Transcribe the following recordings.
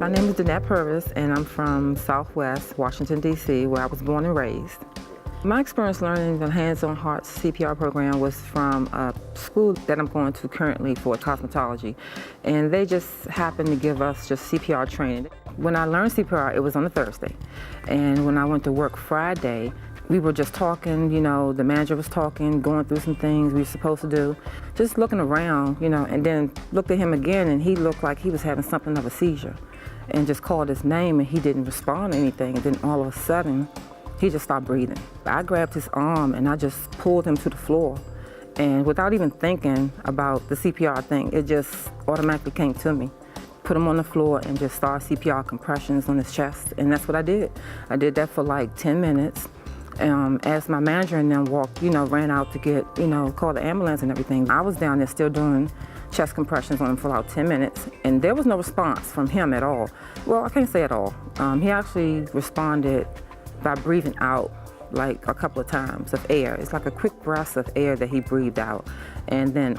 My name is Danette Purvis, and I'm from Southwest Washington, D.C., where I was born and raised. My experience learning the hands-on heart CPR program was from a school that I'm going to currently for cosmetology, and they just happened to give us just CPR training. When I learned CPR, it was on a Thursday, and when I went to work Friday, we were just talking, the manager was talking, going through some things we were supposed to do, just looking around, and then looked at him again, and he looked like he was having something of a seizure, and just called his name, and he didn't respond to anything, and then all of a sudden, he just stopped breathing. I grabbed his arm and I just pulled him to the floor. And without even thinking about the CPR thing, it just automatically came to me. Put him on the floor and just started CPR compressions on his chest. And that's what I did. I did that for like 10 minutes. As my manager and them walked, ran out to get, call the ambulance and everything, I was down there still doing chest compressions on him for about 10 minutes. And there was no response from him at all. Well, I can't say at all. He actually responded by breathing out like a couple of times of air. It's like a quick breath of air that he breathed out. And then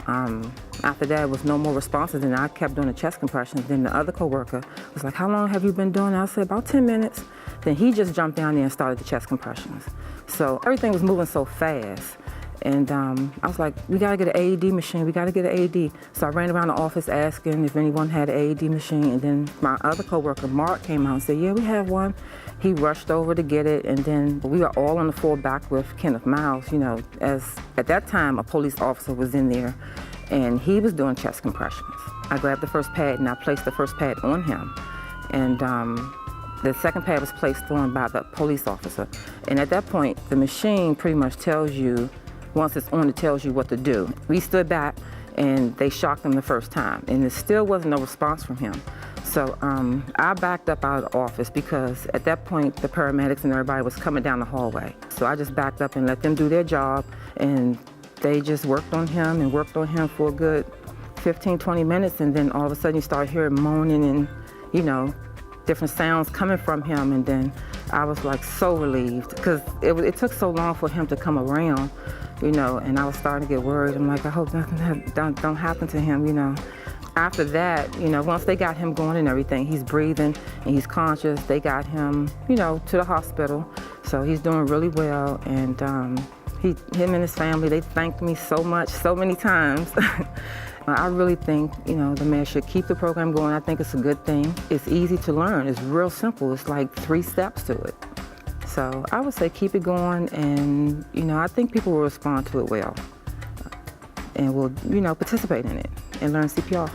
after that, was no more responses, and I kept doing the chest compressions. Then the other coworker was like, "How long have you been doing that?" I said, "About 10 minutes. Then he just jumped down there and started the chest compressions. So everything was moving so fast. And I was like, "We gotta get an AED machine, we gotta get an AED." So I ran around the office asking if anyone had an AED machine, and then my other coworker, Mark, came out and said, "Yeah, we have one." He rushed over to get it, and then we were all on the floor back with Kenneth Miles, as at that time a police officer was in there, and he was doing chest compressions. I grabbed the first pad and I placed the first pad on him, and the second pad was placed on by the police officer. And at that point, the machine pretty much tells you, once it's on, it tells you what to do. We stood back and they shocked him the first time, and there still wasn't no response from him. So I backed up out of the office because at that point the paramedics and everybody was coming down the hallway. So I just backed up and let them do their job, and they just worked on him for a good 15, 20 minutes, and then all of a sudden you start hearing moaning and, different sounds coming from him, and then I was like so relieved because it took so long for him to come around, and I was starting to get worried. I'm like, I hope nothing don't happen to him, After that, once they got him going and everything, he's breathing and he's conscious. They got him, to the hospital. So he's doing really well. And him and his family, they thanked me so much, so many times. I really think, the mayor should keep the program going. I think it's a good thing. It's easy to learn. It's real simple. It's like 3 steps to it. So I would say keep it going, and, I think people will respond to it well and will, participate in it and learn CPR.